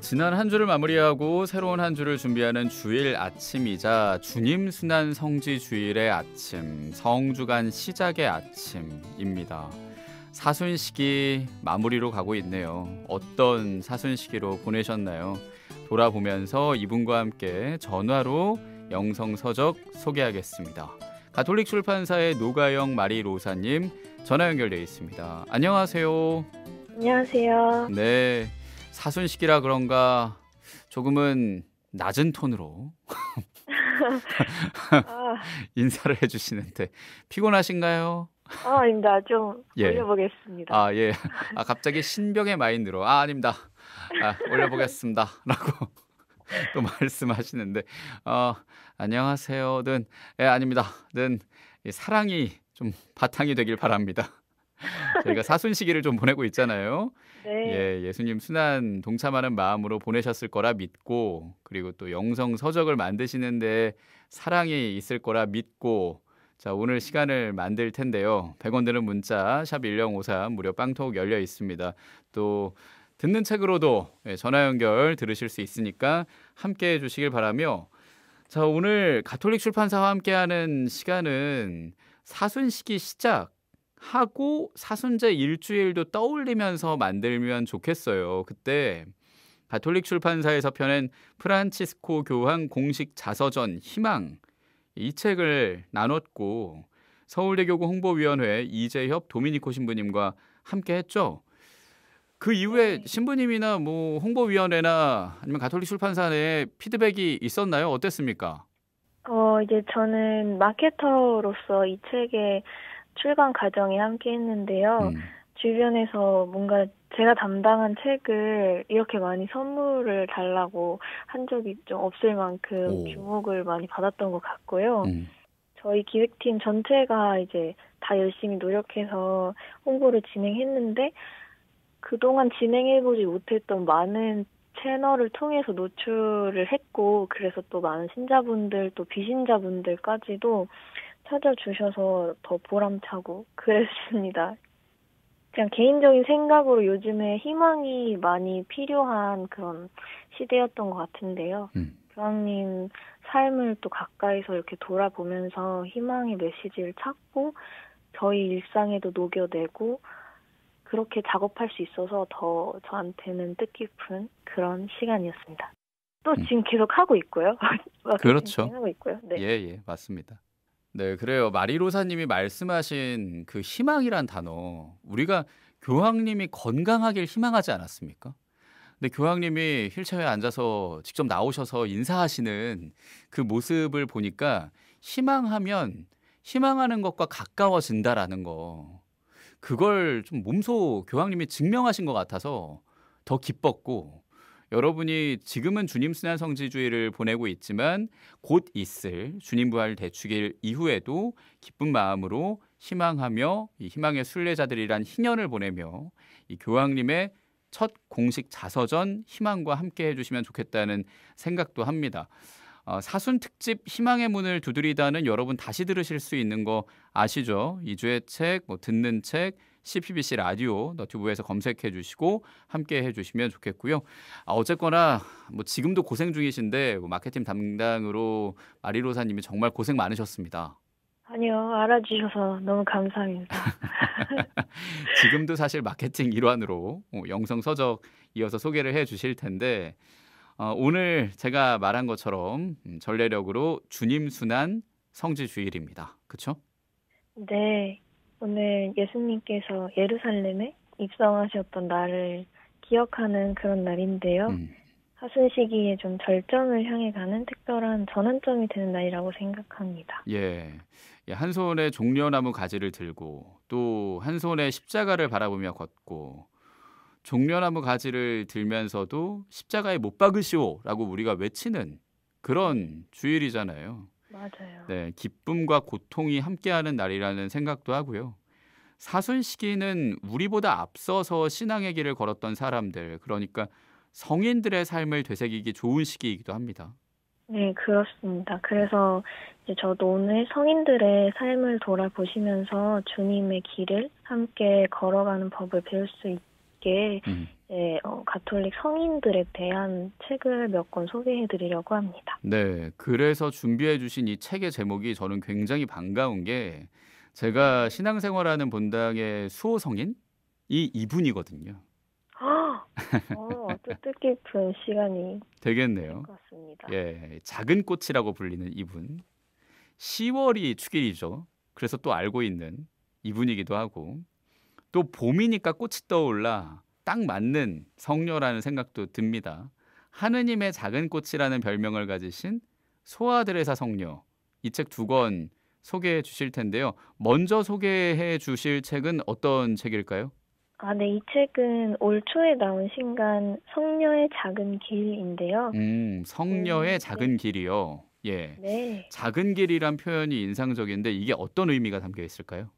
지난 한 주를 마무리하고 새로운 한 주를 준비하는 주일 아침이자 주님 순환 성지 주일의 아침, 성주간 시작의 아침입니다. 사순시기 마무리로 가고 있네요. 어떤 사순시기로 보내셨나요? 돌아보면서 이분과 함께 전화로 영성서적 소개하겠습니다. 가톨릭 출판사의 노가영 마리로사님 전화 연결되어 있습니다. 안녕하세요. 안녕하세요. 네, 사순시기라 그런가 조금은 낮은 톤으로 인사를 해주시는데 피곤하신가요? 아닙니다. 좀 예. 올려보겠습니다. 예. 갑자기 신병의 마인드로 아닙니다. 올려보겠습니다. 라고 또 말씀하시는데 안녕하세요.는 아닙니다. 는 사랑이 좀 바탕이 되길 바랍니다. 저희가 사순시기를 좀 보내고 있잖아요. 네. 예수님 순환 동참하는 마음으로 보내셨을 거라 믿고, 그리고 또 영성서적을 만드시는데 사랑이 있을 거라 믿고, 자, 오늘 시간을 만들 텐데요. 100원 드는 문자 샵 1053 무료 빵톡 열려 있습니다. 또 듣는 책으로도 전화 연결 들으실 수 있으니까 함께해 주시길 바라며, 자, 오늘 가톨릭 출판사와 함께하는 시간은 사순시기 시작하고 사순제 일주일도 떠올리면서 만들면 좋겠어요. 그때 가톨릭 출판사에서 펴낸 프란치스코 교황 공식 자서전 희망, 이 책을 나눴고 서울대교구 홍보위원회 이재협 도미니코 신부님과 함께 했죠. 그 이후에 신부님이나 뭐 홍보위원회나 아니면 가톨릭 출판사 내에 피드백이 있었나요? 어땠습니까? 이제 저는 마케터로서 이 책의 출간 과정에 함께 했는데요. 주변에서 뭔가 제가 담당한 책을 이렇게 많이 선물을 달라고 한 적이 좀 없을 만큼 주목을 많이 받았던 것 같고요. 저희 기획팀 전체가 이제 다 열심히 노력해서 홍보를 진행했는데 그동안 진행해보지 못했던 많은 채널을 통해서 노출을 했고, 그래서 또 많은 신자분들 또 비신자분들까지도 찾아주셔서 더 보람차고 그랬습니다. 그냥 개인적인 생각으로 요즘에 희망이 많이 필요한 그런 시대였던 것 같은데요. 교황님 삶을 또 가까이서 이렇게 돌아보면서 희망의 메시지를 찾고 저희 일상에도 녹여내고 그렇게 작업할 수 있어서 더 저한테는 뜻깊은 그런 시간이었습니다. 또 지금 계속 하고 있고요. 그렇죠. 하고 있고요. 네. 예, 맞습니다. 네, 그래요. 마리로사님이 말씀하신 그 희망이란 단어, 우리가 교황님이 건강하길 희망하지 않았습니까? 근데 교황님이 휠체어에 앉아서 직접 나오셔서 인사하시는 그 모습을 보니까 희망하면 희망하는 것과 가까워진다라는 거, 그걸 좀 몸소 교황님이 증명하신 것 같아서 더 기뻤고, 여러분이 지금은 주님 순환 성지주의를 보내고 있지만 곧 있을 주님 부활 대축일 이후에도 기쁜 마음으로 희망하며 이 희망의 순례자들이란 희년을 보내며 이 교황님의 첫 공식 자서전 희망과 함께 해주시면 좋겠다는 생각도 합니다. 사순 특집 희망의 문을 두드리다는 여러분 다시 들으실 수 있는 거 아시죠? 2주의 책, 듣는 책, CPBC 라디오 너튜브에서 검색해 주시고 함께 해주시면 좋겠고요. 어쨌거나 지금도 고생 중이신데 마케팅 담당으로 마리로사님이 정말 고생 많으셨습니다. 아니요, 알아주셔서 너무 감사합니다. 지금도 사실 마케팅 일환으로 영성서적 이어서 소개를 해 주실 텐데, 오늘 제가 말한 것처럼 전례력으로 주님 순환 성지주일입니다. 그렇죠? 네, 오늘 예수님께서 예루살렘에 입성하셨던 날을 기억하는 그런 날인데요. 사순시기에 좀 절정을 향해 가는 특별한 전환점이 되는 날이라고 생각합니다. 예, 한 손에 종려나무 가지를 들고 또 한 손에 십자가를 바라보며 걷고, 종려나무 가지를 들면서도 십자가에 못 박으시오라고 우리가 외치는 그런 주일이잖아요. 맞아요. 네, 기쁨과 고통이 함께하는 날이라는 생각도 하고요. 사순시기는 우리보다 앞서서 신앙의 길을 걸었던 사람들, 그러니까 성인들의 삶을 되새기기 좋은 시기이기도 합니다. 네, 그렇습니다. 그래서 이제 저도 오늘 성인들의 삶을 돌아보시면서 주님의 길을 함께 걸어가는 법을 배울 수 있게 이제 가톨릭 성인들에 대한 책을 몇 권 소개해 드리려고 합니다. 네, 그래서 준비해 주신 이 책의 제목이 저는 굉장히 반가운 게 제가 신앙생활하는 본당의 수호 성인이 이분이거든요. 뜻깊은 시간이 될 되겠네요. 것 같습니다. 예, 작은 꽃이라고 불리는 이분. 10월이 축일이죠. 그래서 또 알고 있는 이분이기도 하고 또 봄이니까 꽃이 떠올라 딱 맞는 성녀라는 생각도 듭니다. 하느님의 작은 꽃이라는 별명을 가지신 소아드레사 성녀. 이 책 2권 소개해 주실 텐데요. 먼저 소개해 주실 책은 어떤 책일까요? 네, 이 책은 올 초에 나온 신간 성녀의 작은 길인데요. 성녀의 네, 작은 길이요. 예. 네. 작은 길이란 표현이 인상적인데 이게 어떤 의미가 담겨 있을까요?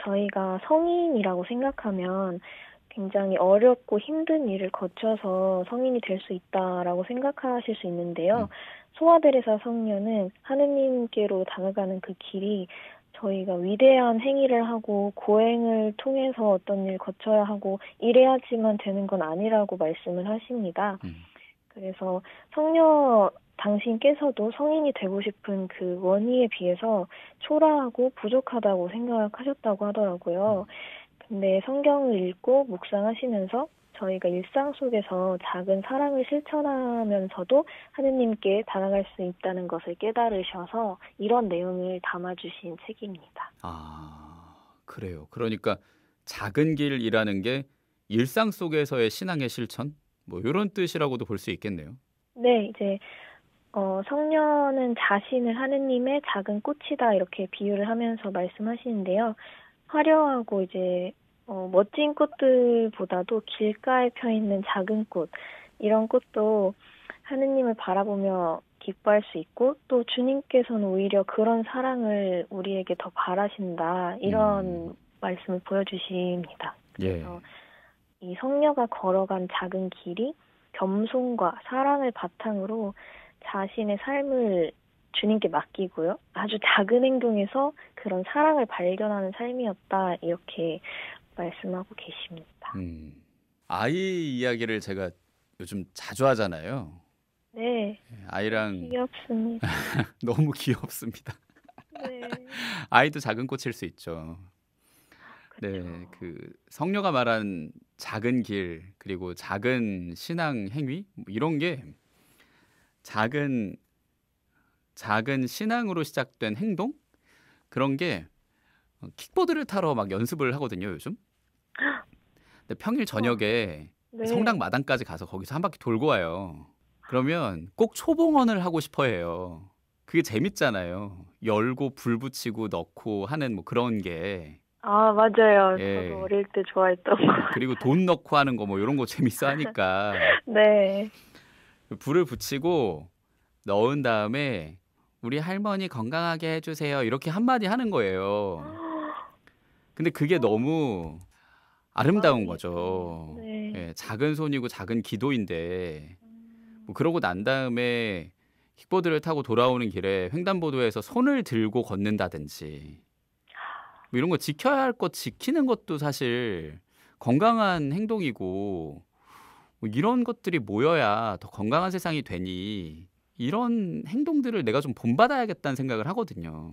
저희가 성인이라고 생각하면 굉장히 어렵고 힘든 일을 거쳐서 성인이 될 수 있다라고 생각하실 수 있는데요. 소아데레사 성녀는 하느님께로 다가가는 그 길이 저희가 위대한 행위를 하고 고행을 통해서 어떤 일 거쳐야 하고 이래야지만 되는 건 아니라고 말씀을 하십니다. 그래서 성녀 당신께서도 성인이 되고 싶은 그 원의에 비해서 초라하고 부족하다고 생각하셨다고 하더라고요. 근데 성경을 읽고 묵상하시면서 저희가 일상 속에서 작은 사랑을 실천하면서도 하느님께 다가갈 수 있다는 것을 깨달으셔서 이런 내용을 담아주신 책입니다. 그래요. 그러니까 작은 길이라는 게 일상 속에서의 신앙의 실천? 뭐 이런 뜻이라고도 볼 수 있겠네요. 네, 이제 성녀는 자신을 하느님의 작은 꽃이다 이렇게 비유를 하면서 말씀하시는데요. 화려하고 이제 멋진 꽃들보다도 길가에 펴 있는 작은 꽃, 이런 꽃도 하느님을 바라보며 기뻐할 수 있고 또 주님께서는 오히려 그런 사랑을 우리에게 더 바라신다 이런 말씀을 보여주십니다. 그래서 이 성녀가 걸어간 작은 길이 겸손과 사랑을 바탕으로 자신의 삶을 주님께 맡기고요. 아주 작은 행동에서 그런 사랑을 발견하는 삶이었다 이렇게 말씀하고 계십니다. 아이 이야기를 제가 요즘 자주 하잖아요. 네. 아이랑 귀엽습니다. 너무 귀엽습니다. 네. 아이도 작은 꽃일 수 있죠. 그쵸. 네, 그 성녀가 말한 작은 길 그리고 작은 신앙 행위 뭐 이런 게 작은 신앙으로 시작된 행동 그런 게 킥보드를 타러 막 연습을 하거든요 요즘. 근데 평일 저녁에 네. 성당 마당까지 가서 거기서 한 바퀴 돌고 와요. 그러면 꼭 초봉헌을 하고 싶어 해요. 그게 재밌잖아요. 열고 불 붙이고 넣고 하는 뭐 그런 게. 맞아요. 예. 저도 어릴 때 좋아했던 거. 그리고 돈 넣고 하는 거 뭐 이런 거 재밌어 하니까 네. 불을 붙이고 넣은 다음에 우리 할머니 건강하게 해주세요 이렇게 한마디 하는 거예요. 근데 그게 너무 아름다운 거죠. 네. 예, 작은 손이고 작은 기도인데 뭐 그러고 난 다음에 킥보드를 타고 돌아오는 길에 횡단보도에서 손을 들고 걷는다든지 뭐 이런 거 지켜야 할 것 지키는 것도 사실 건강한 행동이고 뭐 이런 것들이 모여야 더 건강한 세상이 되니 이런 행동들을 내가 좀 본받아야겠다는 생각을 하거든요.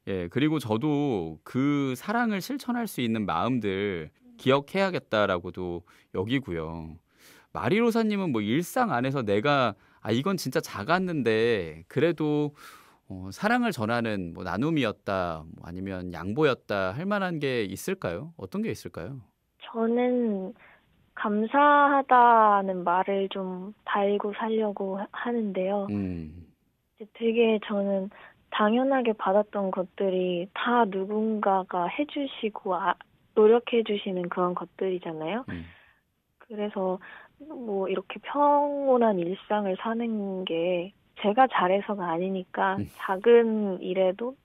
예, 그리고 저도 그 사랑을 실천할 수 있는 마음들 기억해야겠다라고도 여기고요. 마리로사님은 뭐 일상 안에서 내가 이건 진짜 작았는데 그래도 사랑을 전하는 뭐 나눔이었다, 뭐 아니면 양보였다 할 만한 게 있을까요? 어떤 게 있을까요? 저는 감사하다는 말을 좀 달고 살려고 하는데요. 되게 저는 당연하게 받았던 것들이 다 누군가가 해주시고 노력해주시는 그런 것들이잖아요. 그래서 뭐 이렇게 평온한 일상을 사는 게 제가 잘해서가 아니니까 작은 일에도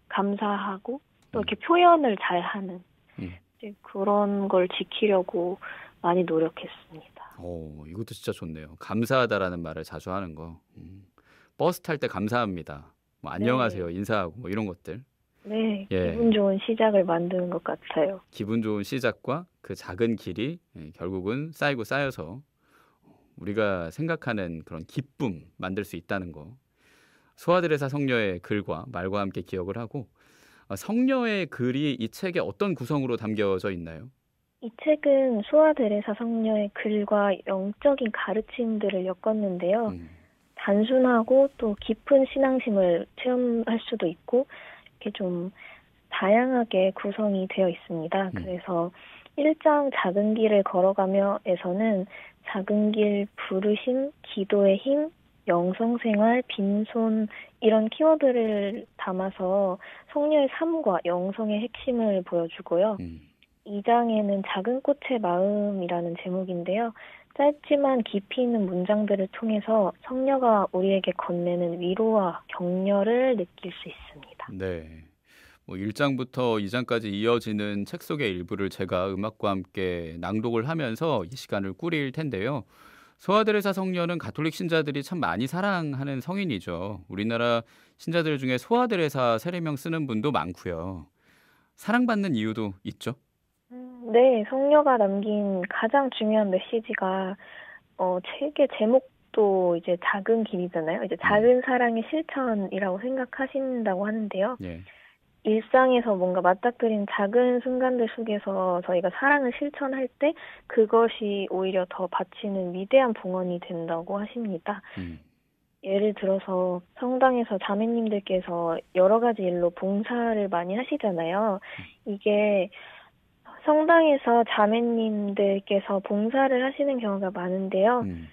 감사하고 또 이렇게 표현을 잘하는 이제 그런 걸 지키려고 많이 노력했습니다. 이것도 진짜 좋네요. 감사하다라는 말을 자주 하는 거. 버스 탈 때 감사합니다. 뭐 안녕하세요, 인사하고 뭐 이런 것들. 네, 예, 기분 좋은 시작을 만드는 것 같아요. 기분 좋은 시작과 그 작은 길이 결국은 쌓이고 쌓여서 우리가 생각하는 그런 기쁨 만들 수 있다는 거. 소아드레사 성녀의 글과 말과 함께 기억을 하고 성녀의 글이 이 책에 어떤 구성으로 담겨져 있나요? 이 책은 수아 데레사 성녀의 글과 영적인 가르침들을 엮었는데요. 음, 단순하고 또 깊은 신앙심을 체험할 수도 있고 이렇게 좀 다양하게 구성이 되어 있습니다. 음, 그래서 1장 작은 길을 걸어가며에서는 작은 길, 부르심, 기도의 힘, 영성생활, 빈손 이런 키워드를 담아서 성녀의 삶과 영성의 핵심을 보여주고요. 음. 2장에는 작은 꽃의 마음이라는 제목인데요. 짧지만 깊이 있는 문장들을 통해서 성녀가 우리에게 건네는 위로와 격려를 느낄 수 있습니다. 네. 뭐 1장부터 2장까지 이어지는 책 속의 일부를 제가 음악과 함께 낭독을 하면서 이 시간을 꾸릴 텐데요. 소아드레사 성녀는 가톨릭 신자들이 참 많이 사랑하는 성인이죠. 우리나라 신자들 중에 소아드레사 세례명 쓰는 분도 많고요. 사랑받는 이유도 있죠. 네, 성녀가 남긴 가장 중요한 메시지가 책의 제목도 이제 작은 길이잖아요. 이제 음, 작은 사랑의 실천이라고 생각하신다고 하는데요. 예. 일상에서 뭔가 맞닥뜨린 작은 순간들 속에서 저희가 사랑을 실천할 때 그것이 오히려 더 바치는 위대한 봉헌이 된다고 하십니다. 음, 예를 들어서 성당에서 자매님들께서 여러 가지 일로 봉사를 많이 하시잖아요. 이게 성당에서 자매님들께서 봉사를 하시는 경우가 많은데요. 음.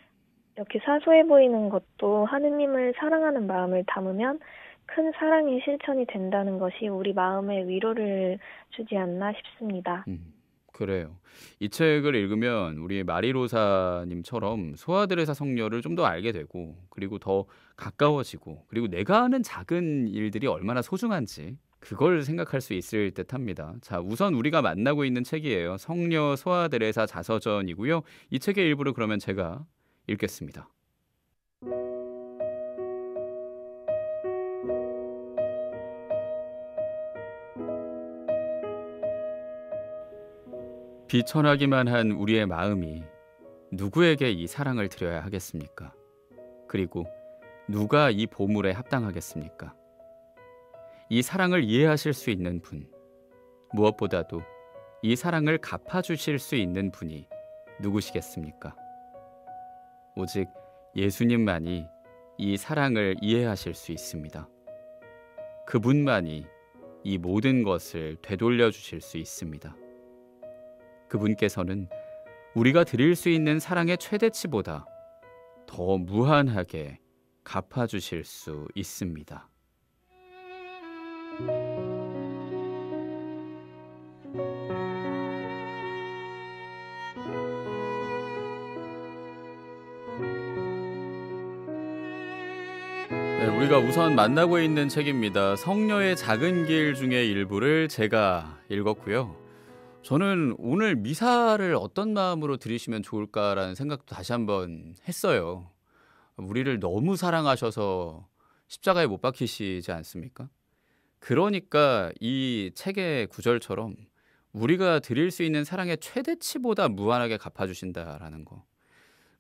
이렇게 사소해 보이는 것도 하느님을 사랑하는 마음을 담으면 큰 사랑의 실천이 된다는 것이 우리 마음에 위로를 주지 않나 싶습니다. 그래요. 이 책을 읽으면 우리 마리로사님처럼 소아드레사 성녀를 좀 더 알게 되고 그리고 더 가까워지고 그리고 내가 하는 작은 일들이 얼마나 소중한지 그걸 생각할 수 있을 듯합니다. 자, 우선 우리가 만나고 있는 책이에요. 성녀 소아드레사 자서전이고요. 이 책의 일부를 그러면 제가 읽겠습니다. 비천하기만 한 우리의 마음이 누구에게 이 사랑을 드려야 하겠습니까? 그리고 누가 이 보물에 합당하겠습니까? 이 사랑을 이해하실 수 있는 분, 무엇보다도 이 사랑을 갚아주실 수 있는 분이 누구시겠습니까? 오직 예수님만이 이 사랑을 이해하실 수 있습니다. 그분만이 이 모든 것을 되돌려 주실 수 있습니다. 그분께서는 우리가 드릴 수 있는 사랑의 최대치보다 더 무한하게 갚아주실 수 있습니다. 네, 우리가 우선 만나고 있는 책입니다. 성녀의 작은 길 중에 일부를 제가 읽었고요. 저는 오늘 미사를 어떤 마음으로 드리시면 좋을까라는 생각도 다시 한번 했어요. 우리를 너무 사랑하셔서 십자가에 못 박히시지 않습니까? 그러니까 이 책의 구절처럼 우리가 드릴 수 있는 사랑의 최대치보다 무한하게 갚아주신다라는 거.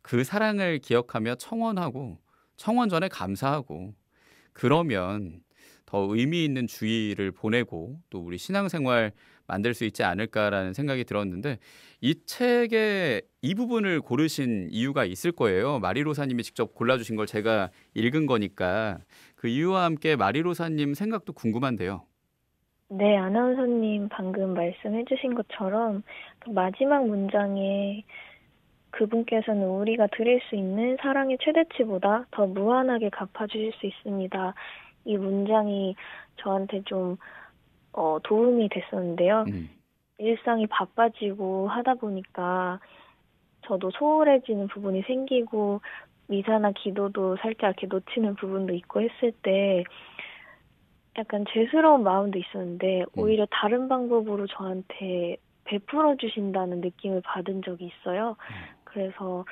그 사랑을 기억하며 청원하고 청원 전에 감사하고 그러면 더 의미 있는 주의를 보내고 또 우리 신앙생활 만들 수 있지 않을까라는 생각이 들었는데 이 책의 이 부분을 고르신 이유가 있을 거예요. 마리로사님이 직접 골라주신 걸 제가 읽은 거니까 그 이유와 함께 마리로사님 생각도 궁금한데요. 네, 아나운서님 방금 말씀해 주신 것처럼 그 마지막 문장에 그분께서는 우리가 드릴 수 있는 사랑의 최대치보다 더 무한하게 갚아주실 수 있습니다. 이 문장이 저한테 좀 도움이 됐었는데요. 음, 일상이 바빠지고 하다 보니까 저도 소홀해지는 부분이 생기고 미사나 기도도 살짝 이렇게 놓치는 부분도 있고 했을 때 약간 죄스러운 마음도 있었는데 음, 오히려 다른 방법으로 저한테 베풀어 주신다는 느낌을 받은 적이 있어요. 그래서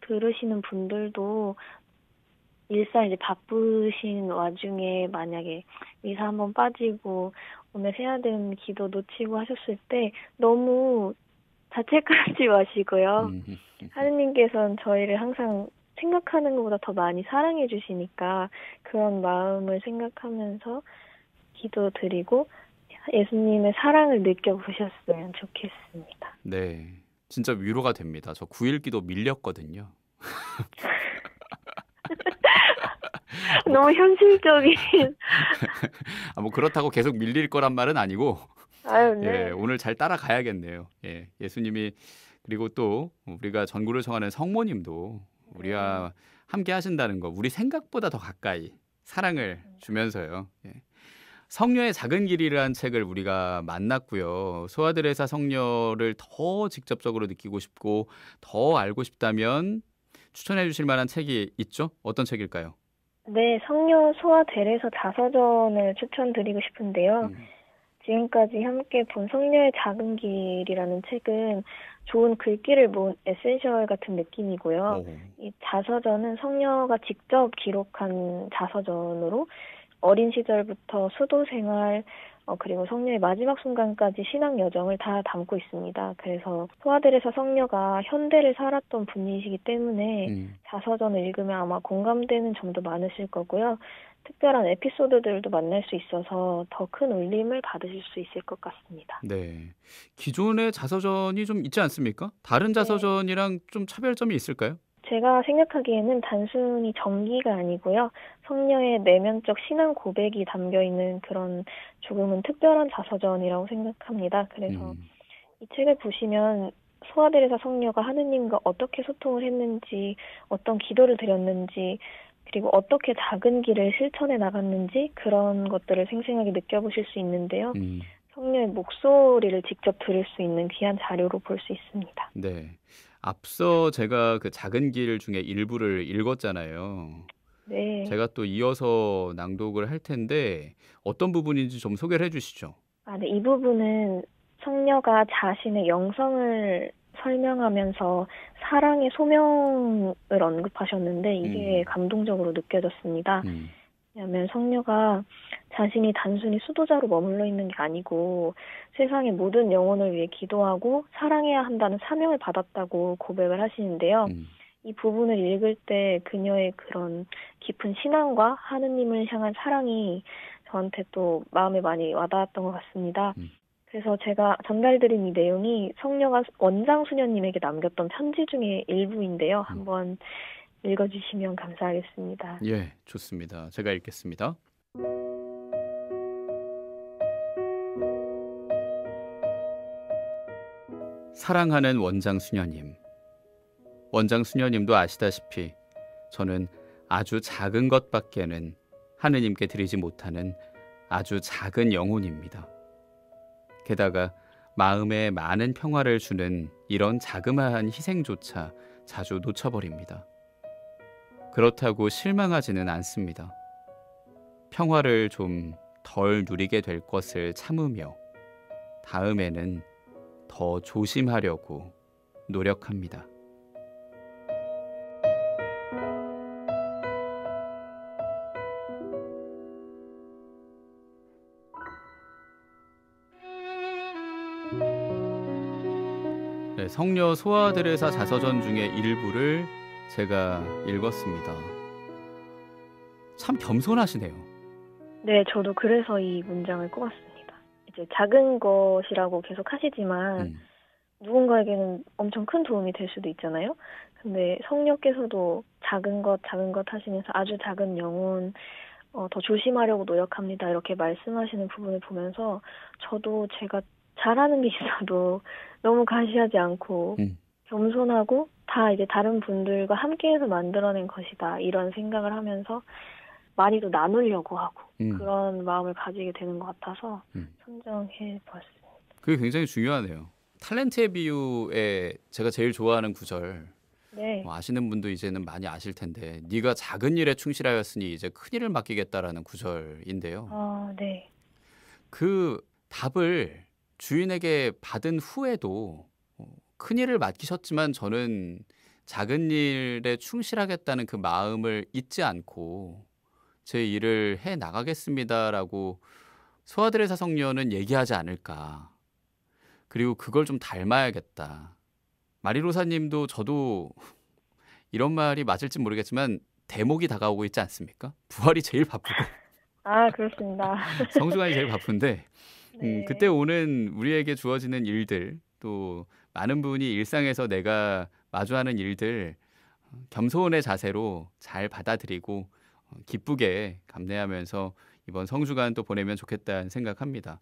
들으시는 분들도 일상 이제 바쁘신 와중에 만약에 미사 한번 빠지고 오늘 해야 되는 기도 놓치고 하셨을 때 너무 자책하지 마시고요. 음. 하느님께서는 저희를 항상 생각하는 것보다 더 많이 사랑해 주시니까 그런 마음을 생각하면서 기도 드리고 예수님의 사랑을 느껴보셨으면 좋겠습니다. 네. 진짜 위로가 됩니다. 저 9일 기도 밀렸거든요. 너무 현실적인. 뭐 그렇다고 계속 밀릴 거란 말은 아니고 아유, 예, 네. 오늘 잘 따라가야겠네요. 예, 예수님이 그리고 또 우리가 전구를 청하는 성모님도 우리와 함께 하신다는 거 우리 생각보다 더 가까이 사랑을 주면서요. 예. 성녀의 작은 길이라는 책을 우리가 만났고요. 소아드레사 성녀를 더 직접적으로 느끼고 싶고 더 알고 싶다면 추천해 주실 만한 책이 있죠? 어떤 책일까요? 네, 성녀 소아 대레서 자서전을 추천드리고 싶은데요. 음. 지금까지 함께 본 성녀의 작은 길이라는 책은 좋은 글귀를 모은 에센셜 같은 느낌이고요. 오. 이 자서전은 성녀가 직접 기록한 자서전으로 어린 시절부터 수도 생활, 그리고 성녀의 마지막 순간까지 신앙 여정을 다 담고 있습니다. 그래서 소아들에서 성녀가 현대를 살았던 분이시기 때문에 자서전을 읽으면 아마 공감되는 점도 많으실 거고요. 특별한 에피소드들도 만날 수 있어서 더 큰 울림을 받으실 수 있을 것 같습니다. 네. 기존의 자서전이 좀 있지 않습니까? 다른 자서전이랑 좀 차별점이 있을까요? 제가 생각하기에는 단순히 정기가 아니고요. 성녀의 내면적 신앙 고백이 담겨 있는 그런 조금은 특별한 자서전이라고 생각합니다. 그래서 이 책을 보시면 소아들에서 성녀가 하느님과 어떻게 소통을 했는지, 어떤 기도를 드렸는지, 그리고 어떻게 작은 길을 실천해 나갔는지 그런 것들을 생생하게 느껴보실 수 있는데요. 성녀의 목소리를 직접 들을 수 있는 귀한 자료로 볼 수 있습니다. 네. 앞서 제가 그 작은 길 중에 일부를 읽었잖아요. 네. 제가 또 이어서 낭독을 할 텐데 어떤 부분인지 좀 소개를 해주시죠. 네. 이 부분은 성녀가 자신의 영성을 설명하면서 사랑의 소명을 언급하셨는데 이게 감동적으로 느껴졌습니다. 왜냐하면 성녀가 자신이 단순히 수도자로 머물러 있는 게 아니고 세상의 모든 영혼을 위해 기도하고 사랑해야 한다는 사명을 받았다고 고백을 하시는데요. 이 부분을 읽을 때 그녀의 그런 깊은 신앙과 하느님을 향한 사랑이 저한테 또 마음에 많이 와닿았던 것 같습니다. 그래서 제가 전달드린 이 내용이 성녀가 원장 수녀님에게 남겼던 편지 중에 일부인데요. 한번 읽어주시면 감사하겠습니다. 예, 좋습니다. 제가 읽겠습니다. 사랑하는 원장 수녀님. 원장 수녀님도 아시다시피 저는 아주 작은 것밖에는 하느님께 드리지 못하는 아주 작은 영혼입니다. 게다가 마음에 많은 평화를 주는 이런 자그마한 희생조차 자주 놓쳐버립니다. 그렇다고 실망하지는 않습니다. 평화를 좀 덜 누리게 될 것을 참으며 다음에는 더 조심하려고 노력합니다. 네, 성녀 소아드레사 자서전 중에 일부를 제가 읽었습니다. 참 겸손하시네요. 네, 저도 그래서 이 문장을 꼽았습니다. 이제 작은 것이라고 계속 하시지만 누군가에게는 엄청 큰 도움이 될 수도 있잖아요. 근데 성녀께서도 작은 것 하시면서 아주 작은 영혼 더 조심하려고 노력합니다. 이렇게 말씀하시는 부분을 보면서 저도 제가 잘하는 게 있어도 너무 과시하지 않고 겸손하고 다 이제 다른 분들과 함께해서 만들어낸 것이다. 이런 생각을 하면서 많이도 나누려고 하고 그런 마음을 가지게 되는 것 같아서 선정해 보았습니다. 그게 굉장히 중요하네요. 탤런트의 비유에 제가 제일 좋아하는 구절. 네. 아시는 분도 이제는 많이 아실 텐데 네가 작은 일에 충실하였으니 이제 큰 일을 맡기겠다라는 구절인데요. 네. 그 답을 주인에게 받은 후에도 큰 일을 맡기셨지만 저는 작은 일에 충실하겠다는 그 마음을 잊지 않고 제 일을 해 나가겠습니다라고 소아드레사 성녀는 얘기하지 않을까. 그리고 그걸 좀 닮아야겠다. 마리로사님도 저도 이런 말이 맞을지 모르겠지만 대목이 다가오고 있지 않습니까? 부활이 제일 바쁘고 아, 그렇습니다. 성수관이 제일 바쁜데 그때 네. 오는 우리에게 주어지는 일들 또 많은 분이 일상에서 내가 마주하는 일들 겸손의 자세로 잘 받아들이고 기쁘게 감내하면서 이번 성주간 또 보내면 좋겠다는 생각합니다.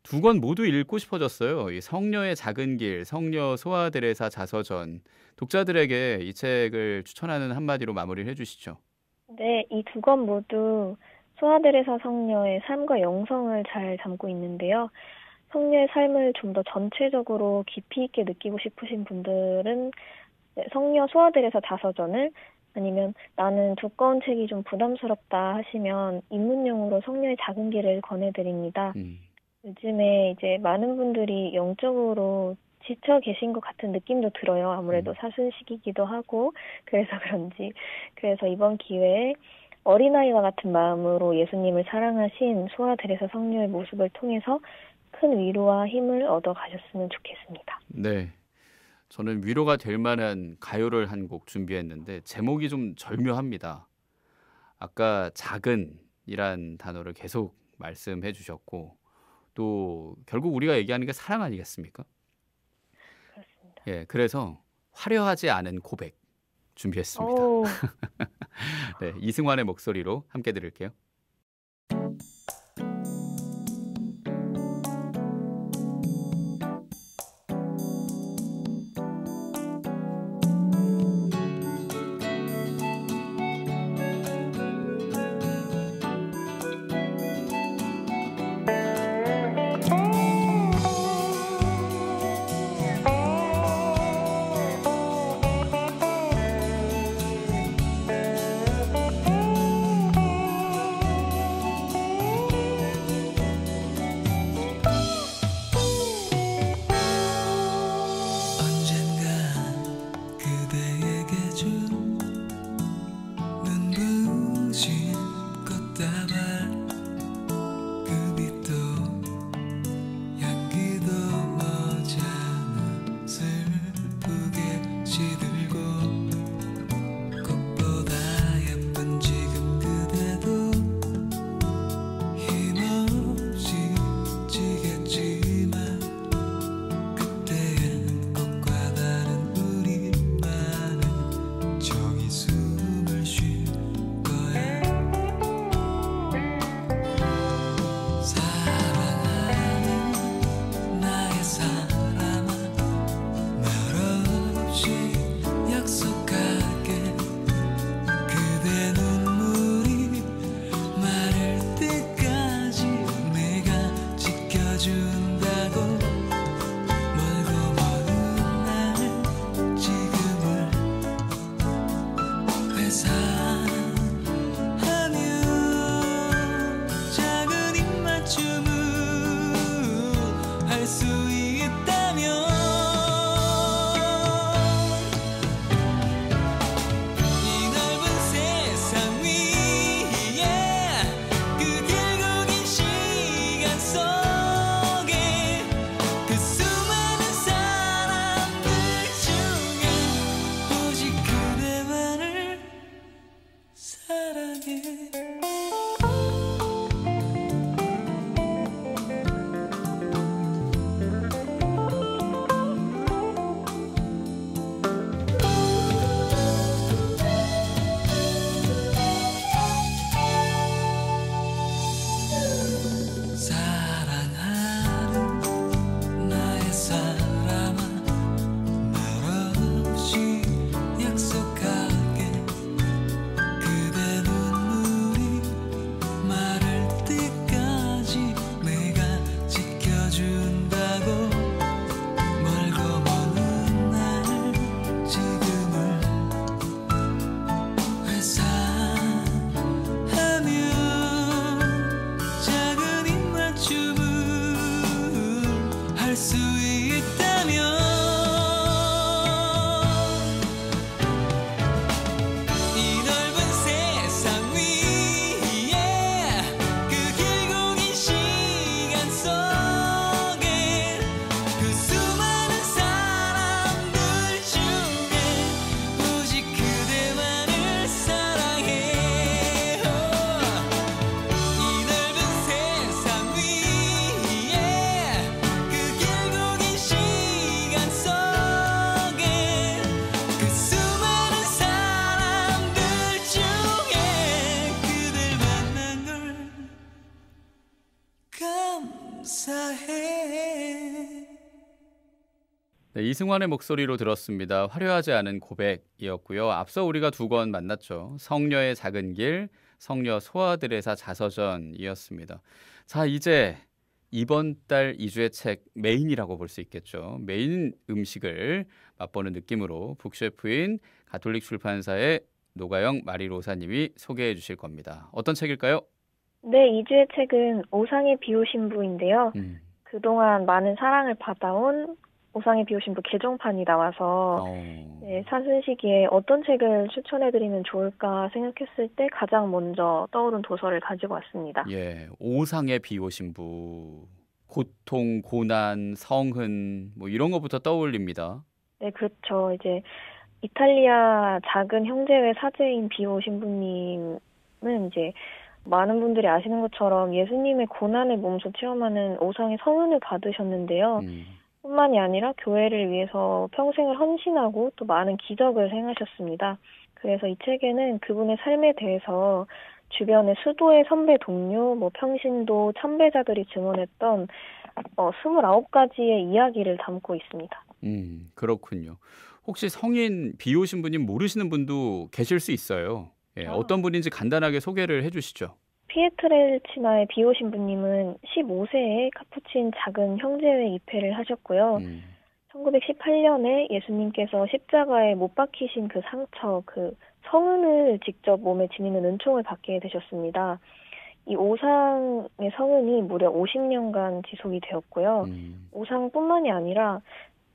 두 권 모두 읽고 싶어졌어요. 이 성녀의 작은 길, 성녀 소아드레사 자서전. 독자들에게 이 책을 추천하는 한마디로 마무리를 해주시죠. 네, 이 두 권 모두 소아드레사 성녀의 삶과 영성을 잘 담고 있는데요. 성녀의 삶을 좀 더 전체적으로 깊이 있게 느끼고 싶으신 분들은 성녀 소아드레사 자서전을, 아니면 나는 두꺼운 책이 좀 부담스럽다 하시면 입문용으로 성녀의 작은 길을 권해드립니다. 요즘에 이제 많은 분들이 영적으로 지쳐 계신 것 같은 느낌도 들어요. 아무래도 사순시기이기도 하고 그래서 그런지. 그래서 이번 기회에 어린아이와 같은 마음으로 예수님을 사랑하신 소아드레사 성녀의 모습을 통해서 큰 위로와 힘을 얻어 가셨으면 좋겠습니다. 네. 저는 위로가 될 만한 가요를 한 곡 준비했는데 제목이 좀 절묘합니다. 아까 작은이란 단어를 계속 말씀해 주셨고 또 결국 우리가 얘기하는 게 사랑 아니겠습니까? 그렇습니다. 예, 그래서 화려하지 않은 고백 준비했습니다. 오, 네, 이승환의 목소리로 함께 들을게요. 네, 이승환의 목소리로 들었습니다. 화려하지 않은 고백이었고요. 앞서 우리가 두 권 만났죠. 성녀의 작은 길, 성녀 소아드레사 자서전이었습니다. 자, 이제 이번 달 2주의 책 메인이라고 볼 수 있겠죠. 메인 음식을 맛보는 느낌으로 북셰프인 가톨릭 출판사의 노가영 마리로사님이 소개해 주실 겁니다. 어떤 책일까요? 네, 이주의 책은 오상의 비오신부인데요. 음. 그동안 많은 사랑을 받아온 오상의 비오신부 개정판이 나와서 네, 사순 시기에 어떤 책을 추천해드리면 좋을까 생각했을 때 가장 먼저 떠오른 도서를 가지고 왔습니다. 예, 오상의 비오신부, 고통, 고난, 성흔 뭐 이런 것부터 떠올립니다. 네, 그렇죠. 이제 이탈리아 작은 형제회 사제인 비오 신부님은 이제 많은 분들이 아시는 것처럼 예수님의 고난의 몸소 체험하는 오상의 성은을 받으셨는데요. 뿐만이 아니라 교회를 위해서 평생을 헌신하고 또 많은 기적을 행하셨습니다. 그래서 이 책에는 그분의 삶에 대해서 주변의 수도의 선배 동료, 평신도 참배자들이 증언했던 29가지의 이야기를 담고 있습니다. 그렇군요. 혹시 성인 비오 신부님 모르시는 분도 계실 수 있어요. 예, 어떤 분인지 간단하게 소개를 해주시죠. 피에트렐치나의 비오 신부님은 15세에 카푸친 작은 형제회 입회를 하셨고요. 1918년에 예수님께서 십자가에 못 박히신 그 상처, 그 성은을 직접 몸에 지니는 은총을 받게 되셨습니다. 이 오상의 성은이 무려 50년간 지속이 되었고요. 오상뿐만이 아니라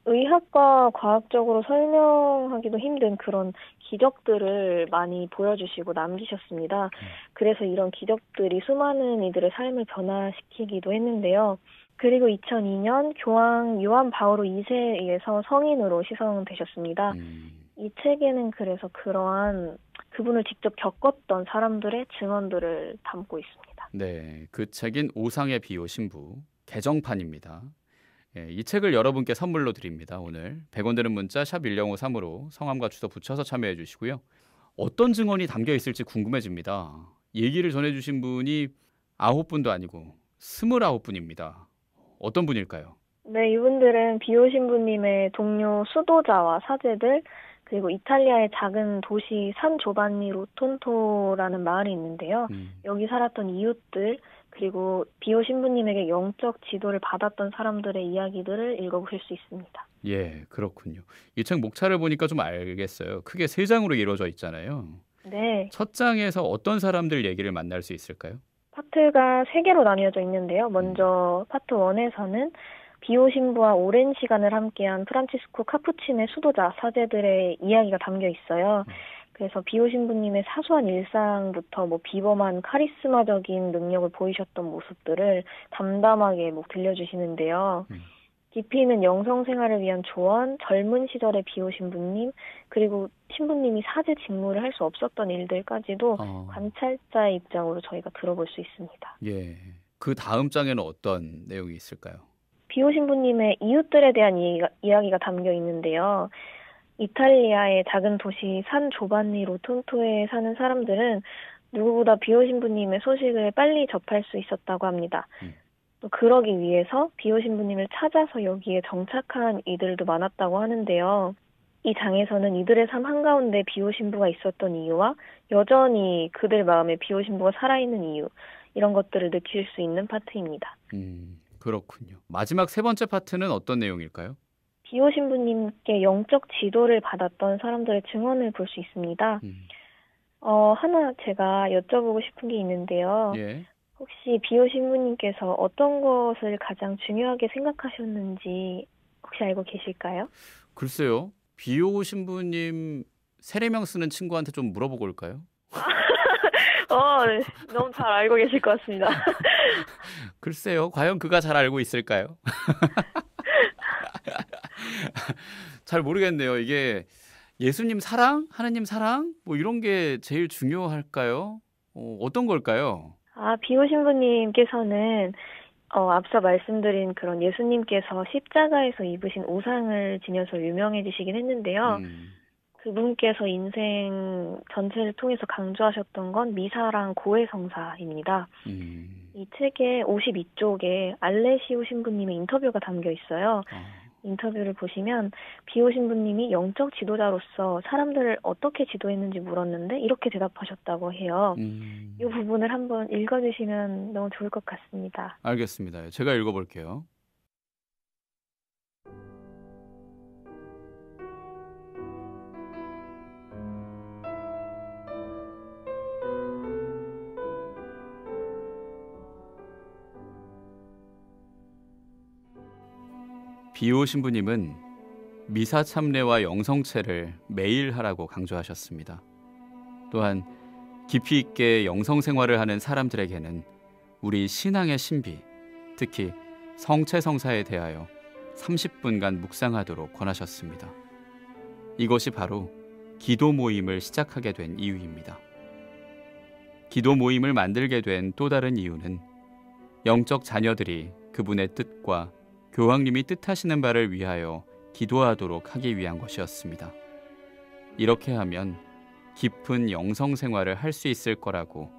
의학과 과학적으로 설명하기도 힘든 그런 기적들을 많이 보여주시고 남기셨습니다. 그래서 이런 기적들이 수많은 이들의 삶을 변화시키기도 했는데요. 그리고 2002년 교황 요한 바오로 2세에 의해서 성인으로 시성되셨습니다. 이 책에는 그래서 그러한 그분을 직접 겪었던 사람들의 증언들을 담고 있습니다. 네, 그 책인 오상의 비오 신부 개정판입니다. 예, 이 책을 여러분께 선물로 드립니다. 오늘 100원 드는 문자 샵 1053으로 성함과 주소 붙여서 참여해 주시고요. 어떤 증언이 담겨 있을지 궁금해집니다. 얘기를 전해주신 분이 9분도 아니고 29분입니다. 어떤 분일까요? 네, 이분들은 비오 신부님의 동료 수도자와 사제들, 그리고 이탈리아의 작은 도시 산 조반니 로톤토라는 마을이 있는데요. 여기 살았던 이웃들, 그리고 비오 신부님에게 영적 지도를 받았던 사람들의 이야기들을 읽어보실 수 있습니다. 예, 그렇군요. 이 책 목차를 보니까 좀 알겠어요. 크게 3장으로 이루어져 있잖아요. 네. 첫 장에서 어떤 사람들 얘기를 만날 수 있을까요? 파트가 3개로 나뉘어져 있는데요. 먼저 파트 1에서는 비오 신부와 오랜 시간을 함께한 프란치스코 카푸친의 수도자 사제들의 이야기가 담겨 있어요. 그래서 비오 신부님의 사소한 일상부터 비범한 카리스마적인 능력을 보이셨던 모습들을 담담하게 들려주시는데요. 깊이 있는 영성 생활을 위한 조언, 젊은 시절의 비오 신부님, 그리고 신부님이 사제 직무를 할 수 없었던 일들까지도 관찰자의 입장으로 저희가 들어볼 수 있습니다. 예, 그 다음 장에는 어떤 내용이 있을까요? 비오 신부님의 이웃들에 대한 이야기가 담겨 있는데요. 이탈리아의 작은 도시 산 조반니 로톤토에 사는 사람들은 누구보다 비오 신부님의 소식을 빨리 접할 수 있었다고 합니다. 또 그러기 위해서 비오 신부님을 찾아서 여기에 정착한 이들도 많았다고 하는데요. 이 장에서는 이들의 삶 한가운데 비오 신부가 있었던 이유와 여전히 그들 마음에 비오 신부가 살아있는 이유, 이런 것들을 느낄 수 있는 파트입니다. 그렇군요. 마지막 3번째 파트는 어떤 내용일까요? 비오 신부님께 영적 지도를 받았던 사람들의 증언을 볼 수 있습니다. 하나 제가 여쭤보고 싶은 게 있는데요. 예. 혹시 비오 신부님께서 어떤 것을 가장 중요하게 생각하셨는지 혹시 알고 계실까요? 글쎄요. 비오 신부님 세례명 쓰는 친구한테 좀 물어보고 올까요? 네. 너무 잘 알고 계실 것 같습니다. 글쎄요. 과연 그가 잘 알고 있을까요? 잘 모르겠네요. 이게 예수님 사랑, 하느님 사랑 이런 게 제일 중요할까요? 어떤 걸까요? 비오 신부님께서는 앞서 말씀드린 그런 예수님께서 십자가에서 입으신 우상을 지녀서 유명해지시긴 했는데요. 그분께서 인생 전체를 통해서 강조하셨던 건 미사랑 고해성사입니다. 이 책의 52쪽에 알레시오 신부님의 인터뷰가 담겨 있어요. 인터뷰를 보시면 비오 신부님이 영적 지도자로서 사람들을 어떻게 지도했는지 물었는데 이렇게 대답하셨다고 해요. 이 부분을 한번 읽어주시면 너무 좋을 것 같습니다. 알겠습니다. 제가 읽어볼게요. 비오 신부님은 미사 참례와 영성체를 매일 하라고 강조하셨습니다. 또한 깊이 있게 영성 생활을 하는 사람들에게는 우리 신앙의 신비, 특히 성체성사에 대하여 30분간 묵상하도록 권하셨습니다. 이것이 바로 기도 모임을 시작하게 된 이유입니다. 기도 모임을 만들게 된 또 다른 이유는 영적 자녀들이 그분의 뜻과 교황님이 뜻하시는 바를 위하여 기도하도록 하기 위한 것이었습니다. 이렇게 하면 깊은 영성 생활을 할 수 있을 거라고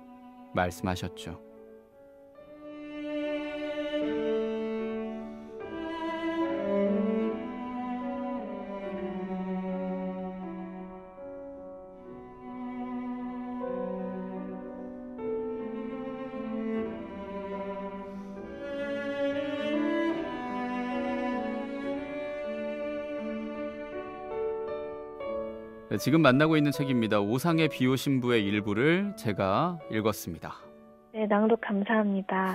말씀하셨죠. 네, 지금 만나고 있는 책입니다. 오상의 비오 신부의 일부를 제가 읽었습니다. 네, 낭독 감사합니다.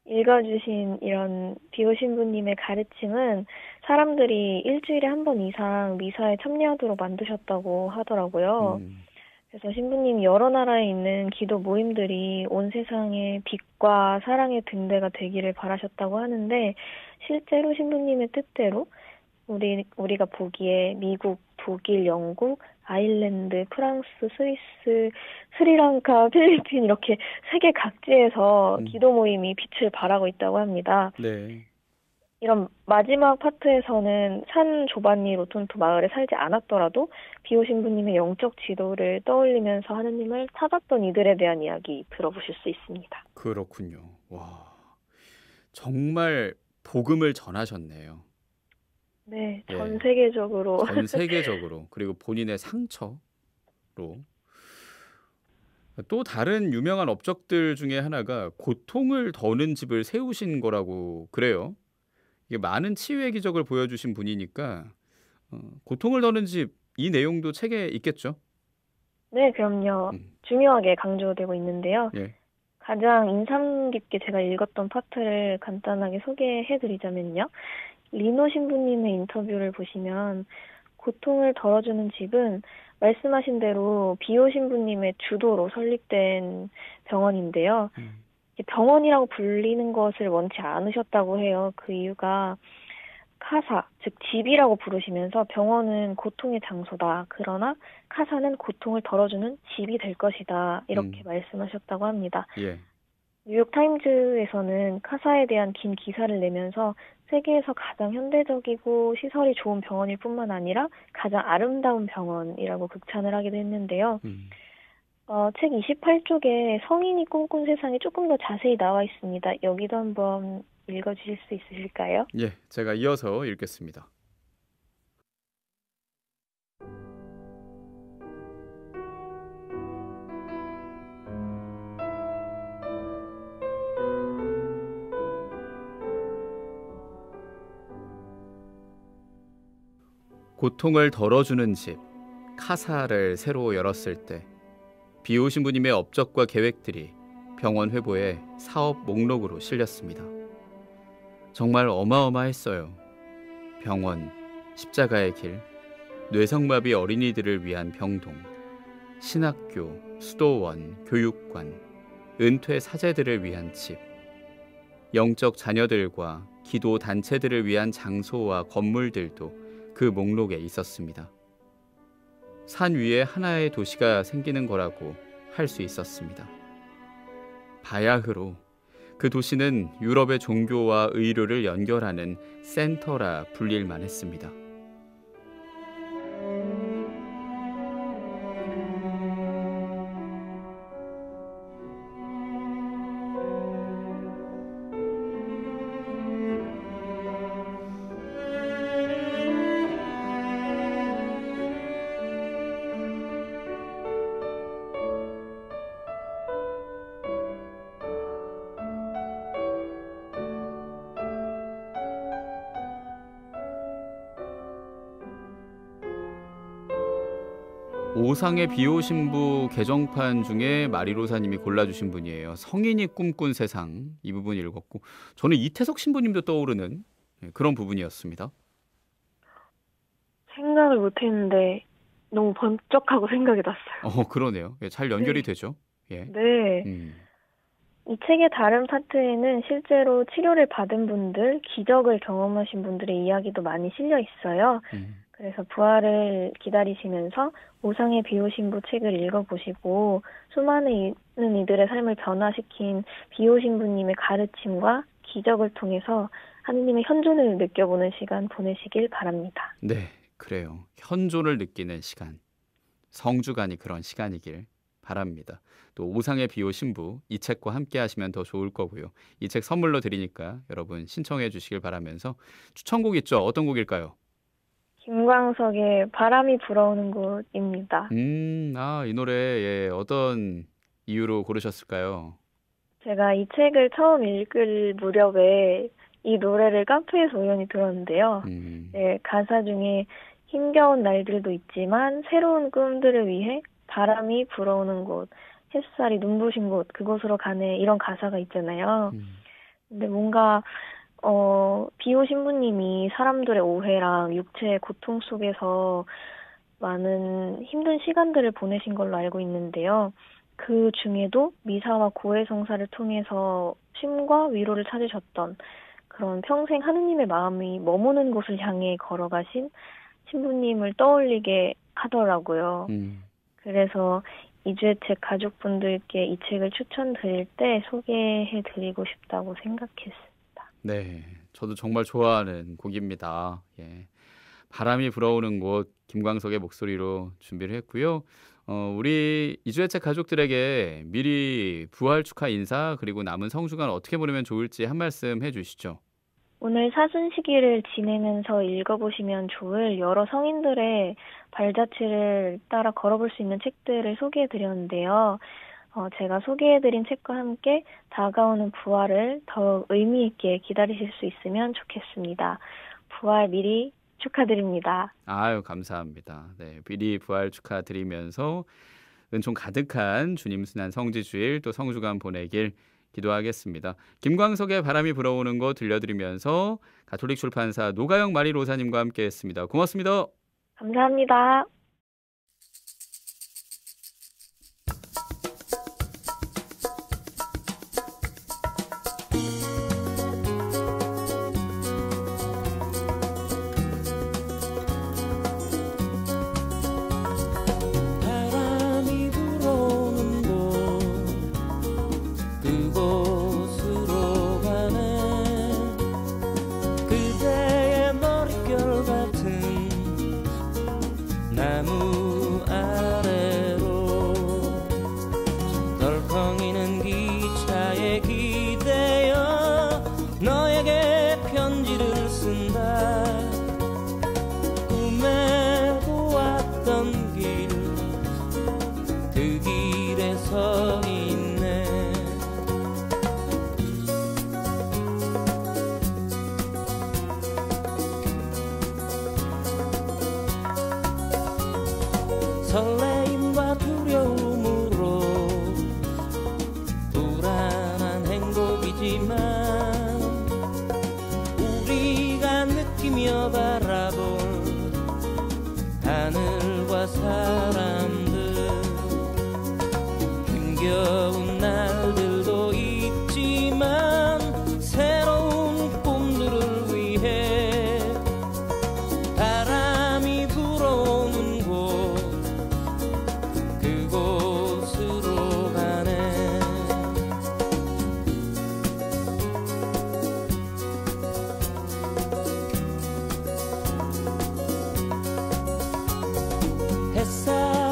읽어주신 이런 비오 신부님의 가르침은 사람들이 일주일에 한 번 이상 미사에 참여하도록 만드셨다고 하더라고요. 그래서 신부님이 여러 나라에 있는 기도 모임들이 온 세상에 빛과 사랑의 등대가 되기를 바라셨다고 하는데 실제로 신부님의 뜻대로 우리가 보기에 미국, 독일, 영국, 아일랜드, 프랑스, 스위스, 스리랑카, 필리핀 이렇게 세계 각지에서 기도 모임이 빛을 발하고 있다고 합니다. 네. 이런 마지막 파트에서는 산 조바니 로톤토 마을에 살지 않았더라도 비오 신부님의 영적 지도를 떠올리면서 하느님을 찾았던 이들에 대한 이야기 들어보실 수 있습니다. 그렇군요. 와, 정말 복음을 전하셨네요. 네, 전 세계적으로. 전 세계적으로. 그리고 본인의 상처로. 또 다른 유명한 업적들 중에 하나가 고통을 더는 집을 세우신 거라고 그래요. 이게 많은 치유의 기적을 보여주신 분이니까 고통을 더는 집, 이 내용도 책에 있겠죠? 네, 그럼요. 중요하게 강조되고 있는데요. 예. 가장 인상 깊게 제가 읽었던 파트를 간단하게 소개해드리자면요. 리노 신부님의 인터뷰를 보시면 고통을 덜어주는 집은 말씀하신 대로 비오 신부님의 주도로 설립된 병원인데요. 병원이라고 불리는 것을 원치 않으셨다고 해요. 그 이유가 카사, 즉 집이라고 부르시면서 병원은 고통의 장소다. 그러나 카사는 고통을 덜어주는 집이 될 것이다. 이렇게 말씀하셨다고 합니다. 예. 뉴욕타임즈에서는 카사에 대한 긴 기사를 내면서 세계에서 가장 현대적이고 시설이 좋은 병원일 뿐만 아니라 가장 아름다운 병원이라고 극찬을 하기도 했는데요. 책 28쪽에 성인이 꿈꾼 세상이 조금 더 자세히 나와 있습니다. 여기도 한번 읽어주실 수 있으실까요? 예, 제가 이어서 읽겠습니다. 고통을 덜어주는 집, 카사를 새로 열었을 때 비오 신부님의 업적과 계획들이 병원 회보에 사업 목록으로 실렸습니다. 정말 어마어마했어요. 병원, 십자가의 길, 뇌성마비 어린이들을 위한 병동, 신학교, 수도원, 교육관, 은퇴 사제들을 위한 집, 영적 자녀들과 기도 단체들을 위한 장소와 건물들도 그 목록에 있었습니다. 산 위에 하나의 도시가 생기는 거라고 할 수 있었습니다. 바야흐로 그 도시는 유럽의 종교와 의료를 연결하는 센터라 불릴만 했습니다. 오상의 비오신부 개정판 중에 마리로사님이 골라주신 분이에요. 성인이 꿈꾼 세상, 이 부분 읽었고 저는 이태석 신부님도 떠오르는 그런 부분이었습니다. 생각을 못했는데 너무 번쩍하고 생각이 났어요. 그러네요. 잘 연결이 네. 되죠. 예. 네. 이 책의 다른 파트에는 실제로 치료를 받은 분들, 기적을 경험하신 분들의 이야기도 많이 실려 있어요. 그래서 부활을 기다리시면서 오상의 비오신부 책을 읽어보시고 수많은 이들의 삶을 변화시킨 비오신부님의 가르침과 기적을 통해서 하느님의 현존을 느껴보는 시간 보내시길 바랍니다. 네, 그래요. 현존을 느끼는 시간, 성주간이 그런 시간이길 바랍니다. 또 오상의 비오신부 이 책과 함께 하시면 더 좋을 거고요. 이 책 선물로 드리니까 여러분 신청해 주시길 바라면서 추천곡 있죠? 어떤 곡일까요? 김광석의 바람이 불어오는 곳입니다. 이 노래 어떤 이유로 고르셨을까요? 제가 이 책을 처음 읽을 무렵에 이 노래를 카페에서 우연히 들었는데요. 네, 가사 중에 힘겨운 날들도 있지만 새로운 꿈들을 위해 바람이 불어오는 곳, 햇살이 눈부신 곳, 그곳으로 가네 이런 가사가 있잖아요. 근데 뭔가 비오 신부님이 사람들의 오해랑 육체의 고통 속에서 많은 힘든 시간들을 보내신 걸로 알고 있는데요. 그 중에도 미사와 고해성사를 통해서 쉼과 위로를 찾으셨던 그런 평생 하느님의 마음이 머무는 곳을 향해 걸어가신 신부님을 떠올리게 하더라고요. 그래서 이주의 책 가족분들께 이 책을 추천드릴 때 소개해드리고 싶다고 생각했습니다. 네, 저도 정말 좋아하는 곡입니다. 예. 바람이 불어오는 곳 김광석의 목소리로 준비를 했고요. 우리 이주의 책 가족들에게 미리 부활 축하 인사 그리고 남은 성주간 어떻게 보내면 좋을지 한 말씀 해주시죠. 오늘 사순시기를 지내면서 읽어보시면 좋을 여러 성인들의 발자취를 따라 걸어볼 수 있는 책들을 소개해드렸는데요. 제가 소개해드린 책과 함께 다가오는 부활을 더욱 의미 있게 기다리실 수 있으면 좋겠습니다. 부활 미리 축하드립니다. 아유, 감사합니다. 네, 미리 부활 축하드리면서 은총 가득한 주님 순환 성지주일 또 성주간 보내길 기도하겠습니다. 김광석의 바람이 불어오는 거 들려드리면서 가톨릭 출판사 노가영 마리로사님과 함께했습니다. 고맙습니다. 감사합니다. 설레임과 두려움으로 불안한 행복이지만 우리가 느끼며 바라볼 하늘과 사람들 힘겨운 날들도 있지만 새로운 꿈들을 위해 바람이 불어오는 곳 그곳으로 가네. 햇살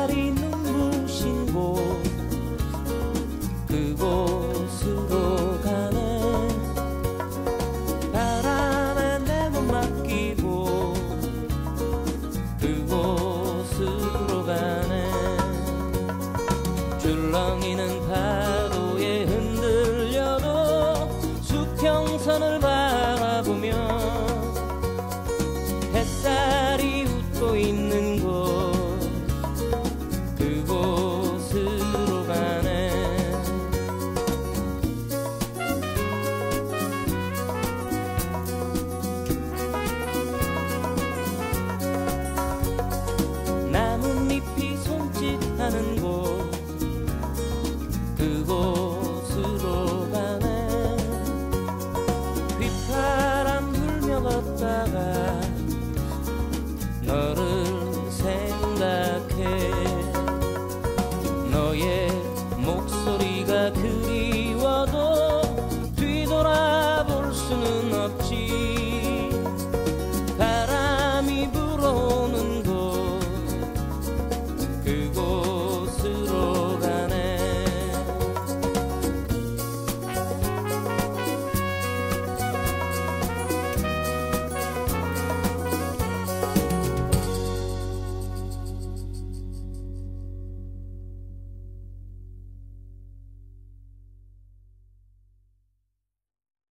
걷다가 너를 생각해 너의 목소리가 그리워도 뒤돌아볼 수는 없지